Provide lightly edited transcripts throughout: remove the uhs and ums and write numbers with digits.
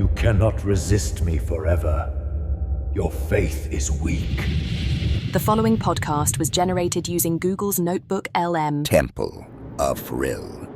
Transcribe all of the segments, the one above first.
You cannot resist me forever. Your faith is weak. The following podcast was generated using Google's Notebook LM. Temple of Vril.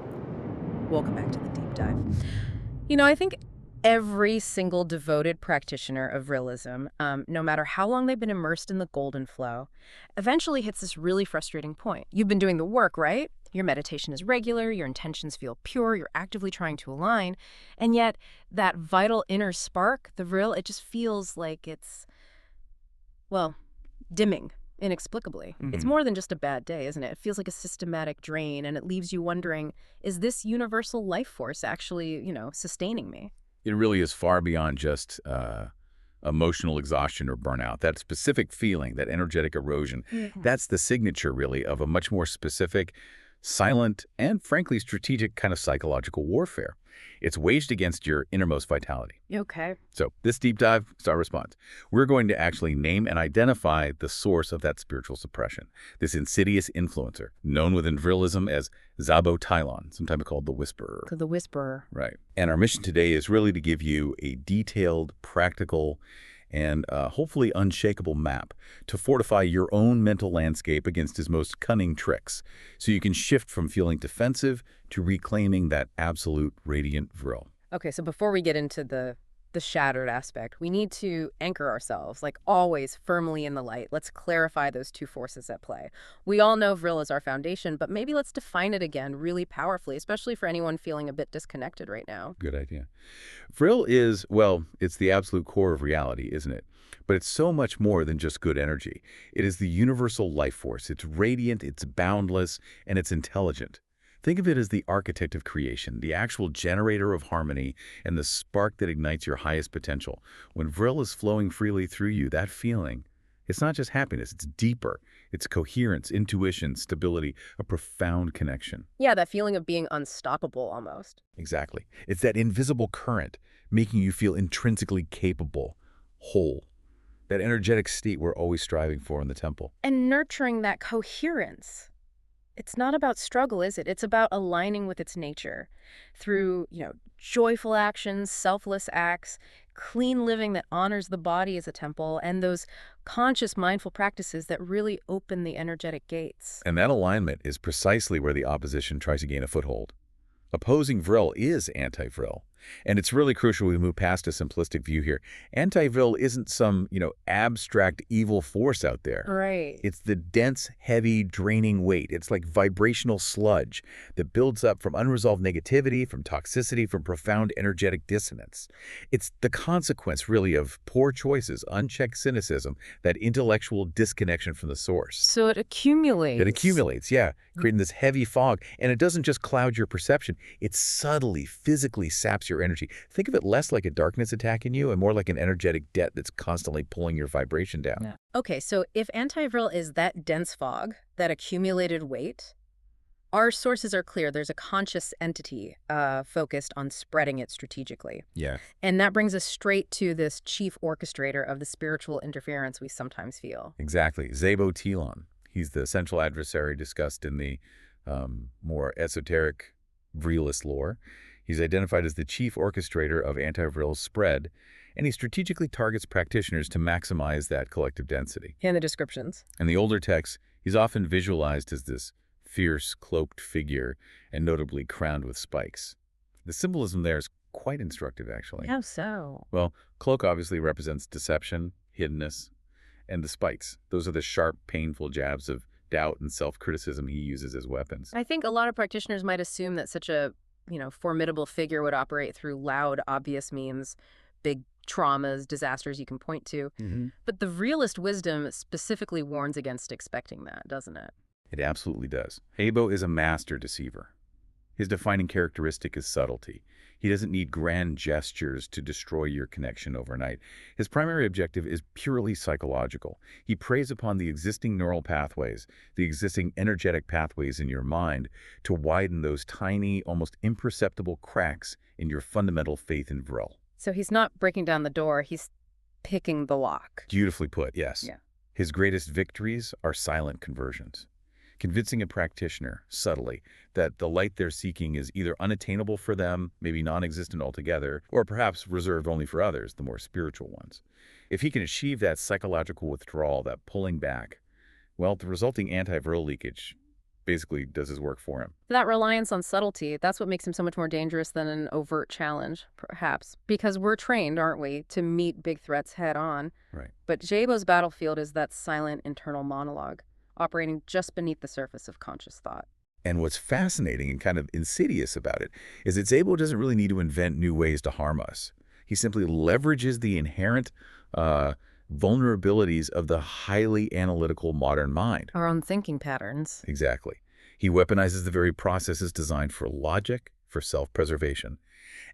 Welcome back to the deep dive. I think every single devoted practitioner of Vrilism, no matter how long they've been immersed in the golden flow, eventually hits this really frustrating point. You've been doing the work, right? Your meditation is regular, your intentions feel pure, you're actively trying to align, and yet that vital inner spark, the Vril, it just feels like it's, dimming inexplicably. It's more than just a bad day, isn't it? It feels like a systematic drain, and it leaves you wondering, is this universal life force actually, sustaining me? It really is far beyond just emotional exhaustion or burnout. That specific feeling, that energetic erosion, that's the signature, really, of a much more specific, silent, and frankly strategic kind of psychological warfare. It's waged against your innermost vitality. Okay. So this deep dive is our response. We're going to actually name and identify the source of that spiritual suppression, this insidious influencer, known within Vrilism as Xabo Tilon, sometimes called the Whisperer. The Whisperer. Right. And our mission today is really to give you a detailed, practical, and hopefully unshakable map to fortify your own mental landscape against his most cunning tricks, so you can shift from feeling defensive to reclaiming that absolute radiant Vril. Okay, so before we get into the shattered aspect, we need to anchor ourselves, like always, firmly in the light. Let's clarify those two forces at play. We all know Vril is our foundation, but maybe let's define it again really powerfully, especially for anyone feeling a bit disconnected right now. Good idea. Vril is, it's the absolute core of reality, isn't it? But it's so much more than just good energy. It is the universal life force. It's radiant, it's boundless, and it's intelligent. Think of it as the architect of creation, the actual generator of harmony, and the spark that ignites your highest potential. When Vril is flowing freely through you, that feeling, it's not just happiness, it's deeper. It's coherence, intuition, stability, a profound connection. Yeah, that feeling of being unstoppable almost. Exactly. It's that invisible current, making you feel intrinsically capable, whole. That energetic state we're always striving for in the temple. And nurturing that coherence. It's not about struggle, is it? It's about aligning with its nature through, joyful actions, selfless acts, clean living that honors the body as a temple, and those conscious, mindful practices that really open the energetic gates. And that alignment is precisely where the opposition tries to gain a foothold. Opposing Vril is anti-Vril. And it's really crucial we move past a simplistic view here. Anti-Vril isn't some, abstract evil force out there. Right. It's the dense, heavy, draining weight. It's like vibrational sludge that builds up from unresolved negativity, from toxicity, from profound energetic dissonance. It's the consequence, really, of poor choices, unchecked cynicism, that intellectual disconnection from the source. So it accumulates. It accumulates, yeah, creating this heavy fog. And it doesn't just cloud your perception. It subtly, physically saps your energy. Think of it less like a darkness attacking you and more like an energetic debt that's constantly pulling your vibration down. Yeah. Okay, so if anti-Vril is that dense fog, that accumulated weight, our sources are clear. There's a conscious entity focused on spreading it strategically. Yeah. And that brings us straight to this chief orchestrator of the spiritual interference we sometimes feel. Exactly. Xabo Tilon. He's the central adversary discussed in the more esoteric Vrilist lore. He's identified as the chief orchestrator of anti-Vril's spread, and he strategically targets practitioners to maximize that collective density. In the descriptions. In the older texts, he's often visualized as this fierce, cloaked figure, and notably crowned with spikes. The symbolism there is quite instructive, actually. How so? Well, cloak obviously represents deception, hiddenness, and the spikes. Those are the sharp, painful jabs of doubt and self-criticism he uses as weapons. I think a lot of practitioners might assume that such a formidable figure would operate through loud, obvious means, big traumas, disasters you can point to. But the Vrilist wisdom specifically warns against expecting that, doesn't it? It absolutely does. Xabo is a master deceiver. His defining characteristic is subtlety. He doesn't need grand gestures to destroy your connection overnight. His primary objective is purely psychological. He preys upon the existing neural pathways, the existing energetic pathways in your mind, to widen those tiny, almost imperceptible cracks in your fundamental faith in Vril. So he's not breaking down the door, he's picking the lock. Beautifully put, yes. Yeah. His greatest victories are silent conversions. convincing a practitioner, subtly, that the light they're seeking is either unattainable for them, maybe non-existent altogether, or perhaps reserved only for others, the more spiritual ones. If he can achieve that psychological withdrawal, that pulling back, well, the resulting anti-Vril leakage basically does his work for him. That reliance on subtlety, that's what makes him so much more dangerous than an overt challenge, perhaps. Because we're trained, aren't we, to meet big threats head on. Right. But Xabo's battlefield is that silent internal monologue, operating just beneath the surface of conscious thought. And what's fascinating and kind of insidious about it is that Xabo doesn't really need to invent new ways to harm us. He simply leverages the inherent vulnerabilities of the highly analytical modern mind. Our own thinking patterns. Exactly. He weaponizes the very processes designed for logic, for self-preservation,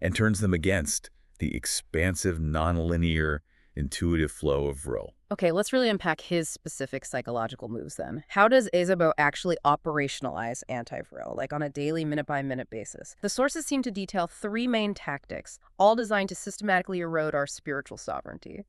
and turns them against the expansive, nonlinear, intuitive flow of Vril. Okay, let's really unpack his specific psychological moves then. How does Xabo actually operationalize Anti-Vril, like on a daily, minute-by-minute basis? The sources seem to detail 3 main tactics, all designed to systematically erode our spiritual sovereignty.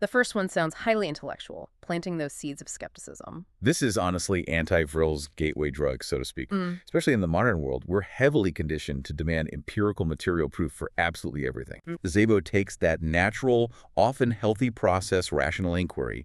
The first one sounds highly intellectual, planting those seeds of skepticism. This is honestly Anti-Vril's gateway drug, so to speak. Especially in the modern world, we're heavily conditioned to demand empirical material proof for absolutely everything. Xabo takes that natural, often healthy process, rational inquiry,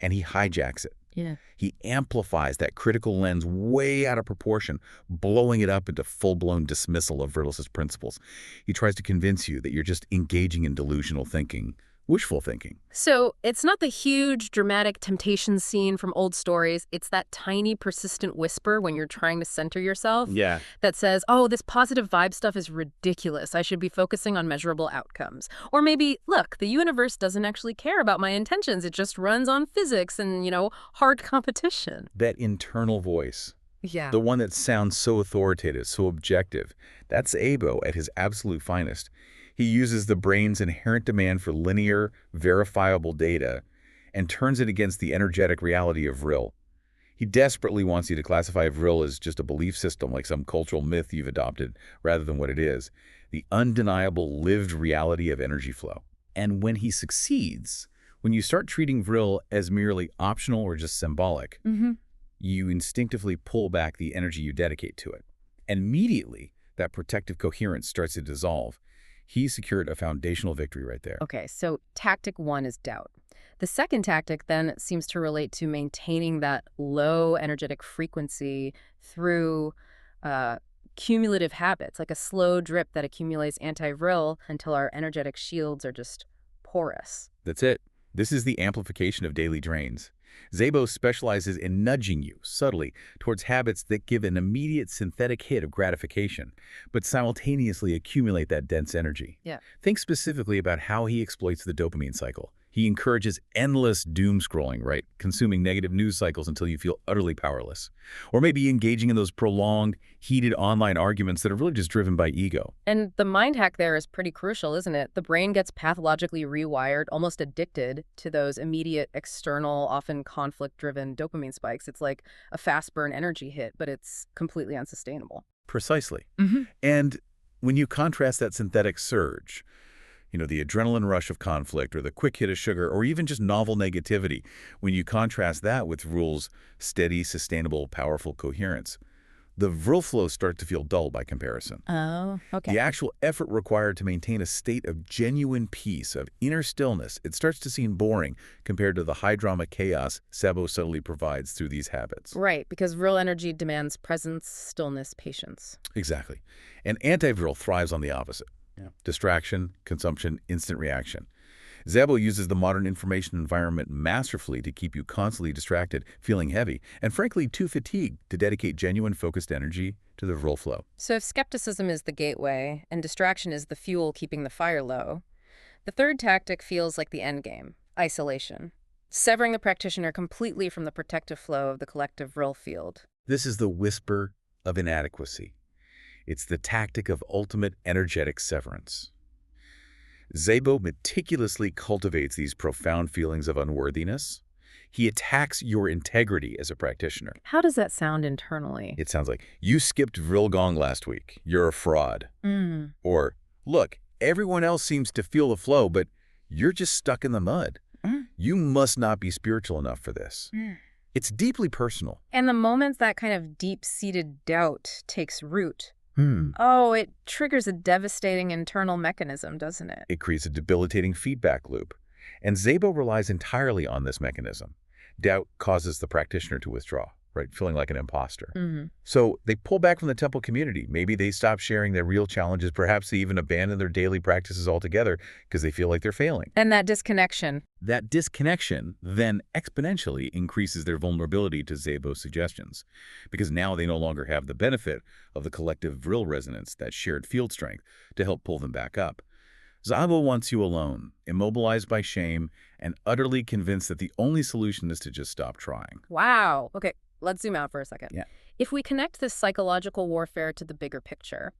and he hijacks it. Yeah. He amplifies that critical lens way out of proportion, blowing it up into full-blown dismissal of Vrilist's principles. He tries to convince you that you're just engaging in delusional thinking, wishful thinking. So it's not the huge, dramatic temptation scene from old stories. It's that tiny, persistent whisper when you're trying to center yourself that says, oh, this positive vibe stuff is ridiculous. I should be focusing on measurable outcomes. Or maybe, look, the universe doesn't actually care about my intentions. It just runs on physics and, hard competition. That internal voice. Yeah. The one that sounds so authoritative, so objective. That's Xabo at his absolute finest. He uses the brain's inherent demand for linear, verifiable data and turns it against the energetic reality of Vril. He desperately wants you to classify Vril as just a belief system, like some cultural myth you've adopted, rather than what it is, the undeniable lived reality of energy flow. And when he succeeds, when you start treating Vril as merely optional or just symbolic, you instinctively pull back the energy you dedicate to it. And immediately, that protective coherence starts to dissolve. He secured a foundational victory right there. Okay, so tactic 1 is doubt. The second tactic then seems to relate to maintaining that low energetic frequency through cumulative habits, like a slow drip that accumulates anti-Vril until our energetic shields are just porous. That's it. This is the amplification of daily drains. Xabo specializes in nudging you, subtly, towards habits that give an immediate synthetic hit of gratification, but simultaneously accumulate that dense energy. Yeah. Think specifically about how he exploits the dopamine cycle. He encourages endless doom scrolling, right? Consuming negative news cycles until you feel utterly powerless. Or maybe engaging in those prolonged, heated online arguments that are really just driven by ego. And the mind hack there is pretty crucial, isn't it? The brain gets pathologically rewired, almost addicted to those immediate, external, often conflict-driven dopamine spikes. It's like a fast-burn energy hit, but it's completely unsustainable. Precisely. And when you contrast that synthetic surge, the adrenaline rush of conflict or the quick hit of sugar or even just novel negativity, when you contrast that with Vril's steady, sustainable, powerful coherence, the Vril flow starts to feel dull by comparison. Oh, okay. The actual effort required to maintain a state of genuine peace, of inner stillness, it starts to seem boring compared to the high-drama chaos Xabo subtly provides through these habits. Right, because Vril energy demands presence, stillness, patience. Exactly. And Anti-Vril thrives on the opposite. Distraction, consumption, instant reaction. Xabo uses the modern information environment masterfully to keep you constantly distracted, feeling heavy, and frankly too fatigued to dedicate genuine focused energy to the Vril flow. So if skepticism is the gateway and distraction is the fuel keeping the fire low, the third tactic feels like the end game, isolation, severing the practitioner completely from the protective flow of the collective Vril field. This is the whisper of inadequacy. It's the tactic of ultimate energetic severance. Xabo meticulously cultivates these profound feelings of unworthiness. He attacks your integrity as a practitioner. How does that sound internally? It sounds like, you skipped Vrilgong last week. You're a fraud. Or, look, everyone else seems to feel the flow, but you're just stuck in the mud. You must not be spiritual enough for this. It's deeply personal. And the moment that kind of deep-seated doubt takes root, it triggers a devastating internal mechanism, doesn't it? It creates a debilitating feedback loop. And Xabo relies entirely on this mechanism. Doubt causes the practitioner to withdraw, right? Feeling like an imposter. So they pull back from the temple community. Maybe they stop sharing their real challenges. Perhaps they even abandon their daily practices altogether because they feel like they're failing. And that disconnection. That disconnection then exponentially increases their vulnerability to Xabo's suggestions, because now they no longer have the benefit of the collective Vril resonance, that shared field strength, to help pull them back up. Xabo wants you alone, immobilized by shame, and utterly convinced that the only solution is to just stop trying. Wow. Okay, let's zoom out for a second. Yeah. If we connect this psychological warfare to the bigger picture,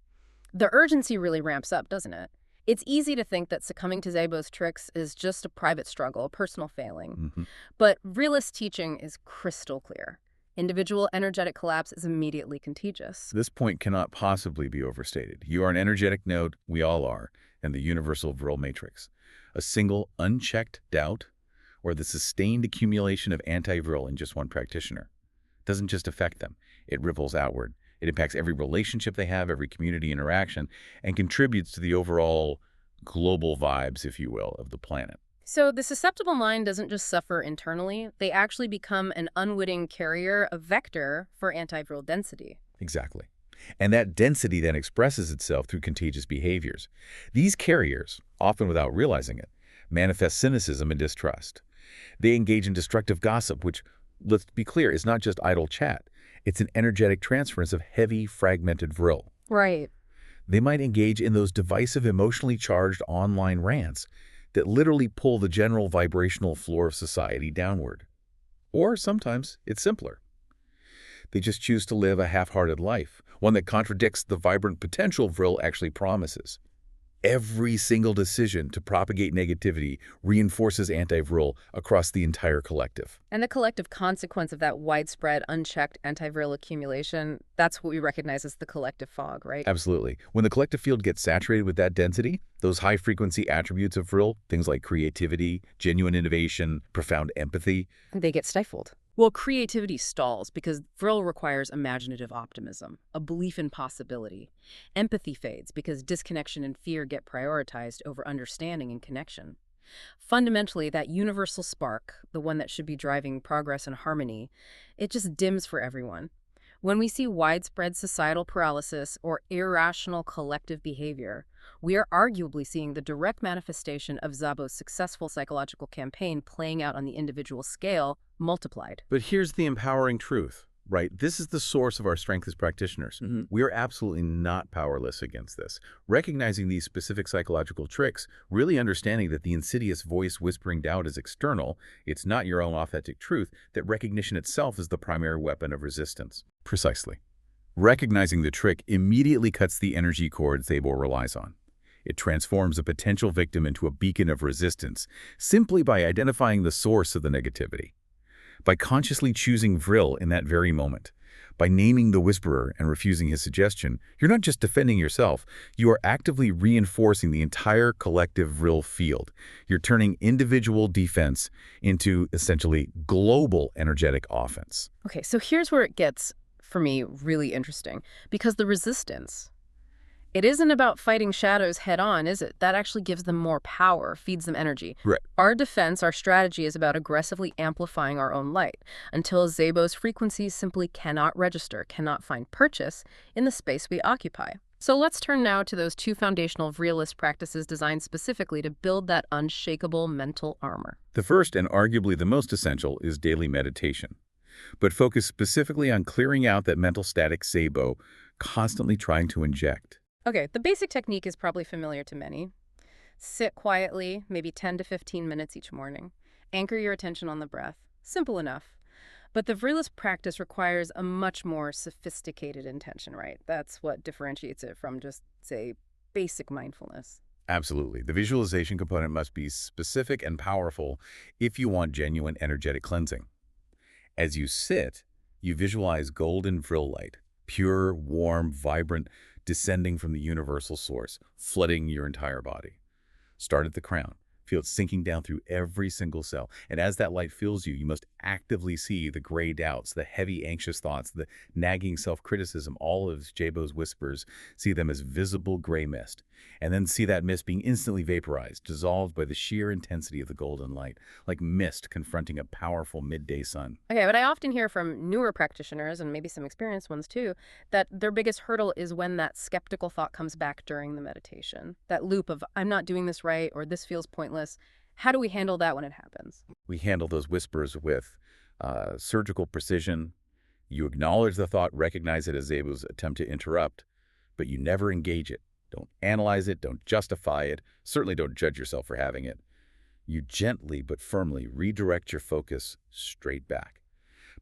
the urgency really ramps up, doesn't it? It's easy to think that succumbing to Xabo's tricks is just a private struggle, a personal failing. But Vrilist teaching is crystal clear. Individual energetic collapse is immediately contagious. This point cannot possibly be overstated. You are an energetic node, we all are, in the universal Vril matrix. A single unchecked doubt, or the sustained accumulation of anti-Vril in just one practitioner, doesn't just affect them. It ripples outward. It impacts every relationship they have, every community interaction, and contributes to the overall global vibes, if you will, of the planet. So the susceptible mind doesn't just suffer internally, they actually become an unwitting carrier, a vector for anti-Vril density. Exactly. And that density then expresses itself through contagious behaviors. These carriers, often without realizing it, manifest cynicism and distrust. They engage in destructive gossip, which, let's be clear, is not just idle chat. It's an energetic transference of heavy, fragmented Vril. Right. They might engage in those divisive, emotionally charged online rants that literally pull the general vibrational floor of society downward. Or sometimes it's simpler. They just choose to live a half-hearted life, one that contradicts the vibrant potential Vril actually promises. Every single decision to propagate negativity reinforces anti-Vril across the entire collective. And the collective consequence of that widespread, unchecked anti-Vril accumulation, that's what we recognize as the collective fog, right? Absolutely. When the collective field gets saturated with that density, those high-frequency attributes of Vril, things like creativity, genuine innovation, profound empathy, They get stifled. Well, creativity stalls because Vril requires imaginative optimism, a belief in possibility. Empathy fades because disconnection and fear get prioritized over understanding and connection. Fundamentally, that universal spark, the one that should be driving progress and harmony, it just dims for everyone. When we see widespread societal paralysis or irrational collective behavior, we are arguably seeing the direct manifestation of Xabo's successful psychological campaign playing out on the individual scale, multiplied. But here's the empowering truth, right? This is the source of our strength as practitioners. We are absolutely not powerless against this. Recognizing these specific psychological tricks, really understanding that the insidious voice whispering doubt is external, it's not your own authentic truth, that recognition itself is the primary weapon of resistance. Precisely. Recognizing the trick immediately cuts the energy cord Xabo relies on. It transforms a potential victim into a beacon of resistance simply by identifying the source of the negativity. By consciously choosing Vril in that very moment, by naming the whisperer and refusing his suggestion, you're not just defending yourself, you are actively reinforcing the entire collective Vril field. You're turning individual defense into essentially global energetic offense. Okay, so here's where it gets, for me, really interesting. Because the resistance, it isn't about fighting shadows head on, is it? That actually gives them more power, feeds them energy. Right. Our defense, our strategy is about aggressively amplifying our own light until Xabo's frequencies simply cannot register, cannot find purchase in the space we occupy. So let's turn now to those two foundational Vrilist practices designed specifically to build that unshakable mental armor. The first, and arguably the most essential, is daily meditation, but focus specifically on clearing out that mental static Xabo constantly trying to inject. Okay, the basic technique is probably familiar to many. Sit quietly, maybe 10 to 15 minutes each morning. Anchor your attention on the breath. Simple enough. But the Vrilist practice requires a much more sophisticated intention, right? That's what differentiates it from just, say, basic mindfulness. Absolutely. The visualization component must be specific and powerful if you want genuine energetic cleansing. As you sit, you visualize golden Vril light, pure, warm, vibrant, descending from the universal source, flooding your entire body. Start at the crown. Feel it sinking down through every single cell. And as that light fills you, you must actively see the gray doubts, the heavy anxious thoughts, the nagging self-criticism, all of Xabo's whispers, see them as visible gray mist. And then see that mist being instantly vaporized, dissolved by the sheer intensity of the golden light, like mist confronting a powerful midday sun. Okay, but I often hear from newer practitioners, and maybe some experienced ones too, that their biggest hurdle is when that skeptical thought comes back during the meditation. That loop of, I'm not doing this right, or this feels pointless. How do we handle that when it happens? We handle those whispers with surgical precision. You acknowledge the thought, recognize it as Xabo's attempt to interrupt, but you never engage it. Don't analyze it, don't justify it, certainly don't judge yourself for having it. You gently but firmly redirect your focus straight back.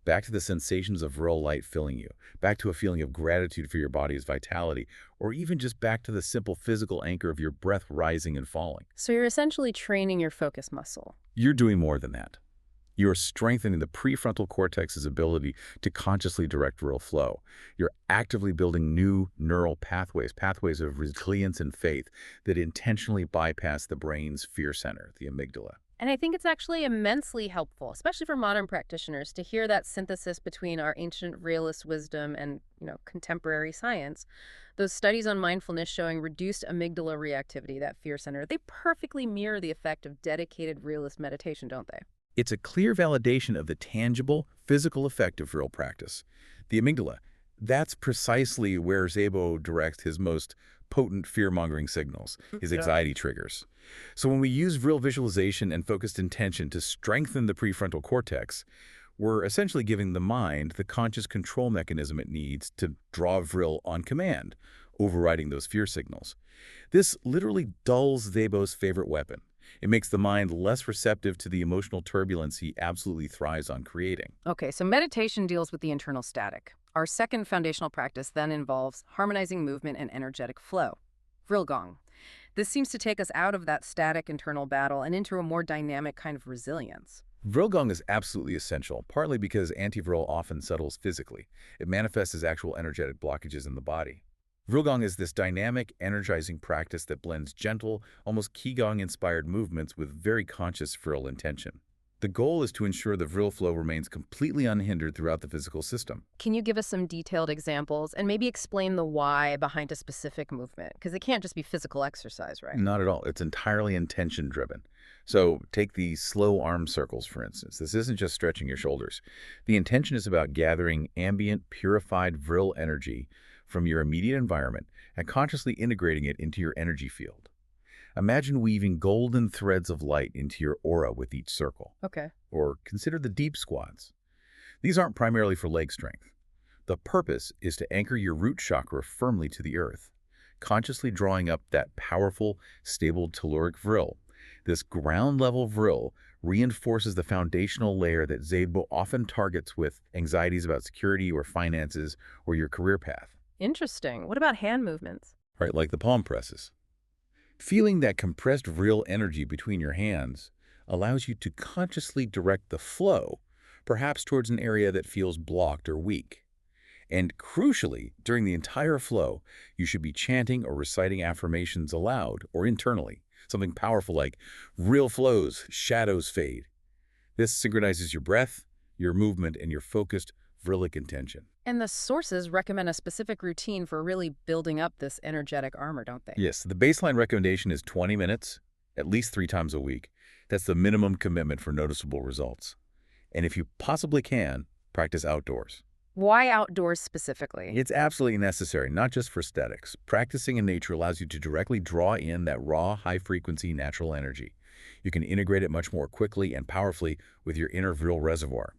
Back to the sensations of Vril light filling you, back to a feeling of gratitude for your body's vitality, or even just back to the simple physical anchor of your breath rising and falling. So you're essentially training your focus muscle. You're doing more than that. You're strengthening the prefrontal cortex's ability to consciously direct Vril flow. You're actively building new neural pathways of resilience and faith that intentionally bypass the brain's fear center, the amygdala. And I think it's actually immensely helpful, especially for modern practitioners, to hear that synthesis between our ancient realist wisdom and, contemporary science. Those studies on mindfulness showing reduced amygdala reactivity, that fear center, they perfectly mirror the effect of dedicated realist meditation, don't they? It's a clear validation of the tangible, physical effect of Vril practice. The amygdala, that's precisely where Xabo directs his most potent fear-mongering signals, his anxiety triggers. So when we use Vril visualization and focused intention to strengthen the prefrontal cortex, we're essentially giving the mind the conscious control mechanism it needs to draw Vril on command, overriding those fear signals. This literally dulls Xabo's favorite weapon. It makes the mind less receptive to the emotional turbulence he absolutely thrives on creating. Okay, so meditation deals with the internal static. Our second foundational practice then involves harmonizing movement and energetic flow. Vrilgong. This seems to take us out of that static internal battle and into a more dynamic kind of resilience. Vrilgong is absolutely essential, partly because Anti-Vril often settles physically. It manifests as actual energetic blockages in the body. Vrilgong is this dynamic, energizing practice that blends gentle, almost Qigong-inspired movements with very conscious Vril intention. The goal is to ensure the Vril flow remains completely unhindered throughout the physical system. Can you give us some detailed examples and maybe explain the why behind a specific movement? Because it can't just be physical exercise, right? Not at all. It's entirely intention-driven. So take the slow arm circles, for instance. This isn't just stretching your shoulders. The intention is about gathering ambient, purified Vril energy from your immediate environment and consciously integrating it into your energy field. Imagine weaving golden threads of light into your aura with each circle. Okay. Or consider the deep squats. These aren't primarily for leg strength. The purpose is to anchor your root chakra firmly to the earth, consciously drawing up that powerful, stable telluric Vril. This ground-level Vril reinforces the foundational layer that Xabo often targets with anxieties about security or finances or your career path. Interesting. What about hand movements? Right, like the palm presses. Feeling that compressed Vril energy between your hands allows you to consciously direct the flow, perhaps towards an area that feels blocked or weak. And crucially, during the entire flow, you should be chanting or reciting affirmations aloud or internally, something powerful like, "Vril flows, shadows fade." This synchronizes your breath, your movement, and your focused Vrilic intention. And the sources recommend a specific routine for really building up this energetic armor, don't they? Yes, the baseline recommendation is 20 minutes, at least 3 times a week. That's the minimum commitment for noticeable results. And if you possibly can, practice outdoors. Why outdoors specifically? It's absolutely necessary, not just for aesthetics. Practicing in nature allows you to directly draw in that raw, high-frequency natural energy. You can integrate it much more quickly and powerfully with your inner Vril reservoir.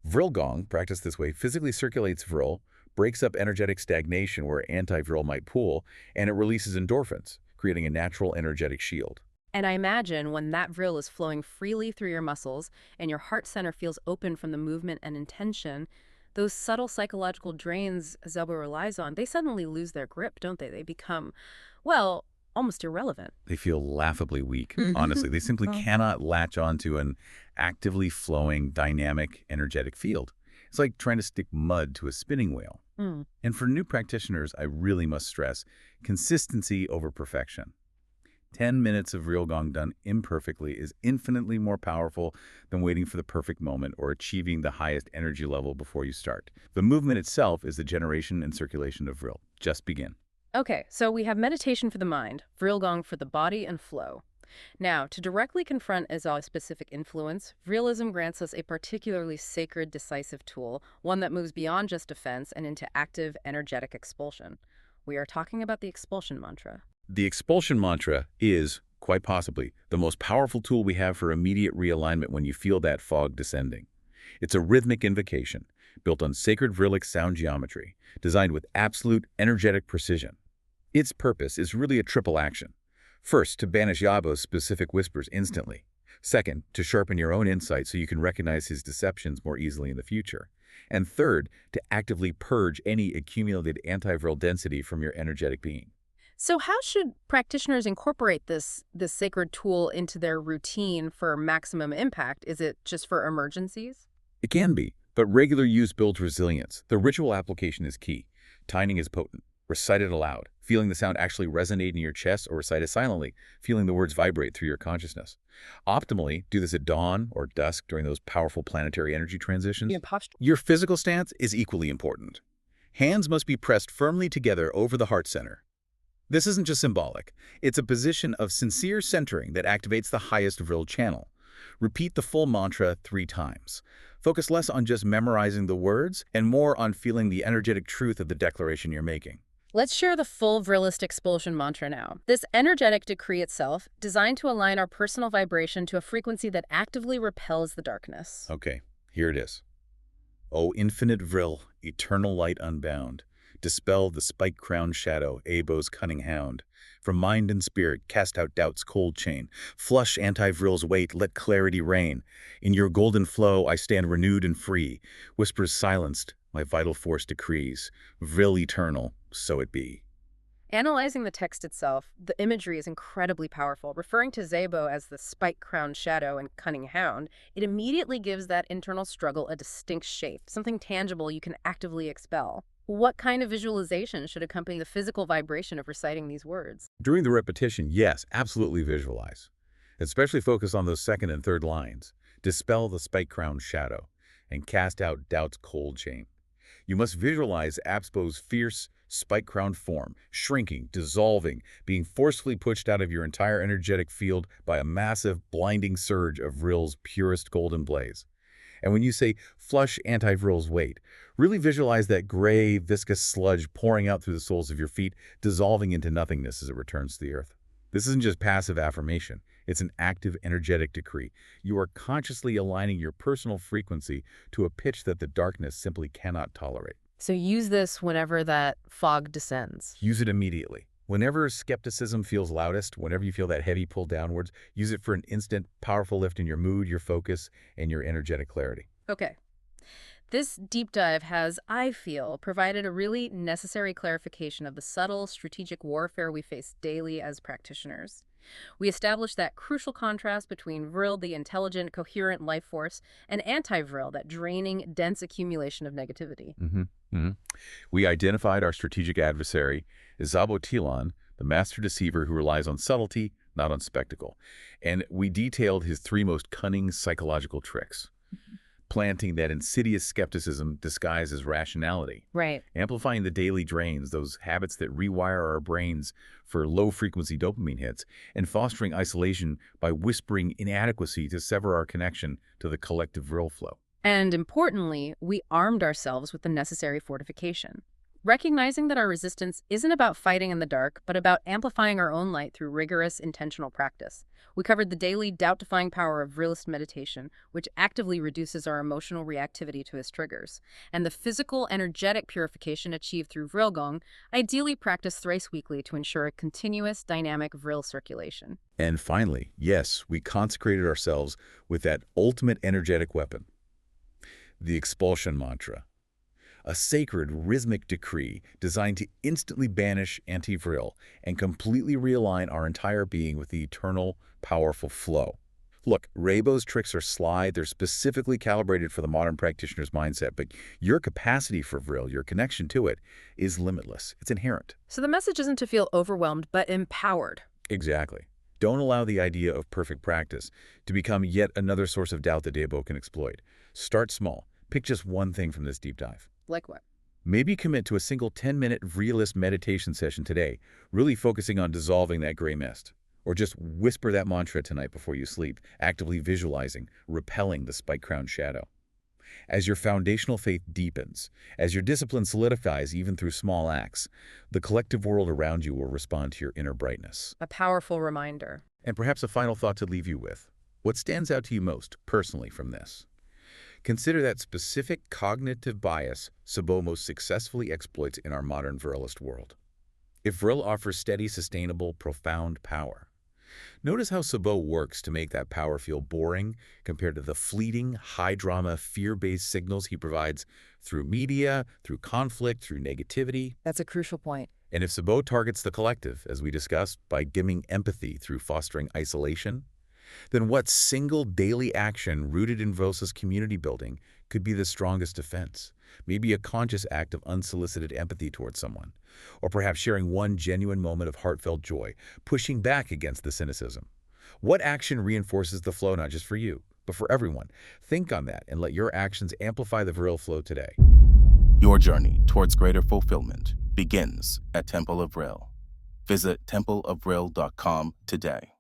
Vrilgong, practiced this way, physically circulates Vril, breaks up energetic stagnation where Anti-Vril might pool, and it releases endorphins, creating a natural energetic shield. And I imagine when that Vril is flowing freely through your muscles and your heart center feels open from the movement and intention, those subtle psychological drains Xabo relies on, they suddenly lose their grip, don't they? They become, well, almost irrelevant. They feel laughably weak, honestly. They simply cannot latch onto an actively flowing, dynamic, energetic field. It's like trying to stick mud to a spinning wheel. And for new practitioners, I really must stress consistency over perfection. 10 minutes of Vrilgong done imperfectly is infinitely more powerful than waiting for the perfect moment or achieving the highest energy level before you start. The movement itself is the generation and circulation of Vril. Just begin. Okay, so we have meditation for the mind, Vrilgong for the body, and flow. Now, to directly confront a specific influence, Vrilism grants us a particularly sacred, decisive tool, one that moves beyond just defense and into active, energetic expulsion. We are talking about the Expulsion Mantra. The Expulsion Mantra is, quite possibly, the most powerful tool we have for immediate realignment when you feel that fog descending. It's a rhythmic invocation, built on sacred Vrilic sound geometry, designed with absolute energetic precision. Its purpose is really a triple action. First, to banish Xabo's specific whispers instantly. Second, to sharpen your own insight so you can recognize his deceptions more easily in the future. And third, to actively purge any accumulated anti-Vril density from your energetic being. So how should practitioners incorporate this sacred tool into their routine for maximum impact? Is it just for emergencies? It can be, but regular use builds resilience. The ritual application is key. Timing is potent. Recite it aloud, feeling the sound actually resonate in your chest, or recite it silently, feeling the words vibrate through your consciousness. Optimally, do this at dawn or dusk during those powerful planetary energy transitions. Your physical stance is equally important. Hands must be pressed firmly together over the heart center. This isn't just symbolic. It's a position of sincere centering that activates the highest Vril channel. Repeat the full mantra 3 times. Focus less on just memorizing the words and more on feeling the energetic truth of the declaration you're making. Let's share the full Vrilist Expulsion Mantra now. This energetic decree itself, designed to align our personal vibration to a frequency that actively repels the darkness. Okay, here it is. O Infinite Vril, eternal light unbound, dispel the spike-crowned shadow, Xabo's cunning hound. From mind and spirit, cast out doubt's cold chain. Flush Anti-Vril's weight, let clarity reign. In your golden flow, I stand renewed and free. Whispers silenced, my vital force decrees. Vril eternal, so it be. Analyzing the text itself, the imagery is incredibly powerful. Referring to Xabo as the spike-crowned shadow and cunning hound, it immediately gives that internal struggle a distinct shape, something tangible you can actively expel. What kind of visualization should accompany the physical vibration of reciting these words? During the repetition, yes, absolutely visualize. Especially focus on those second and third lines. Dispel the spike-crowned shadow and cast out doubt's cold chain. You must visualize Xabo's fierce, spike-crowned form, shrinking, dissolving, being forcefully pushed out of your entire energetic field by a massive, blinding surge of Vril's purest golden blaze. And when you say flush Anti-Vril's weight, really visualize that gray, viscous sludge pouring out through the soles of your feet, dissolving into nothingness as it returns to the earth. This isn't just passive affirmation. It's an active, energetic decree. You are consciously aligning your personal frequency to a pitch that the darkness simply cannot tolerate. So use this whenever that fog descends. Use it immediately. Whenever skepticism feels loudest, whenever you feel that heavy pull downwards, use it for an instant, powerful lift in your mood, your focus, and your energetic clarity. Okay. This deep dive has, I feel, provided a really necessary clarification of the subtle strategic warfare we face daily as practitioners. We established that crucial contrast between Vril, the intelligent, coherent life force, and Anti-Vril, that draining, dense accumulation of negativity. We identified our strategic adversary as Xabo Tilon, the master deceiver who relies on subtlety, not on spectacle. And we detailed his 3 most cunning psychological tricks. Planting that insidious skepticism disguised as rationality. Right. Amplifying the daily drains, those habits that rewire our brains for low-frequency dopamine hits, and fostering isolation by whispering inadequacy to sever our connection to the collective Vril flow. And importantly, we armed ourselves with the necessary fortification. Recognizing that our resistance isn't about fighting in the dark, but about amplifying our own light through rigorous, intentional practice. We covered the daily, doubt-defying power of Vrilist meditation, which actively reduces our emotional reactivity to his triggers, and the physical, energetic purification achieved through Vrilgong, ideally practiced thrice weekly to ensure a continuous, dynamic Vril circulation. And finally, yes, we consecrated ourselves with that ultimate energetic weapon, the Expulsion Mantra. A sacred, rhythmic decree designed to instantly banish Anti-Vril and completely realign our entire being with the eternal, powerful flow. Look, Xabo's tricks are sly. They're specifically calibrated for the modern practitioner's mindset, but your capacity for Vril, your connection to it, is limitless. It's inherent. So the message isn't to feel overwhelmed, but empowered. Exactly. Don't allow the idea of perfect practice to become yet another source of doubt that Xabo can exploit. Start small. Pick just one thing from this deep dive. Like what? Maybe commit to a single 10-minute Vrilist meditation session today, really focusing on dissolving that gray mist. Or just whisper that mantra tonight before you sleep, actively visualizing, repelling the spike-crowned shadow. As your foundational faith deepens, as your discipline solidifies even through small acts, the collective world around you will respond to your inner brightness. A powerful reminder. And perhaps a final thought to leave you with. What stands out to you most, personally, from this? Consider that specific cognitive bias Xabo most successfully exploits in our modern Vrilist world. If Vril offers steady, sustainable, profound power, notice how Xabo works to make that power feel boring compared to the fleeting, high-drama, fear-based signals he provides through media, through conflict, through negativity. That's a crucial point. And if Xabo targets the collective, as we discussed, by giving empathy through fostering isolation, then what single daily action rooted in Vril's community building could be the strongest defense? Maybe a conscious act of unsolicited empathy towards someone, or perhaps sharing one genuine moment of heartfelt joy, pushing back against the cynicism. What action reinforces the flow not just for you, but for everyone? Think on that and let your actions amplify the Vril flow today. Your journey towards greater fulfillment begins at Temple of Vril. Visit templeofvril.com today.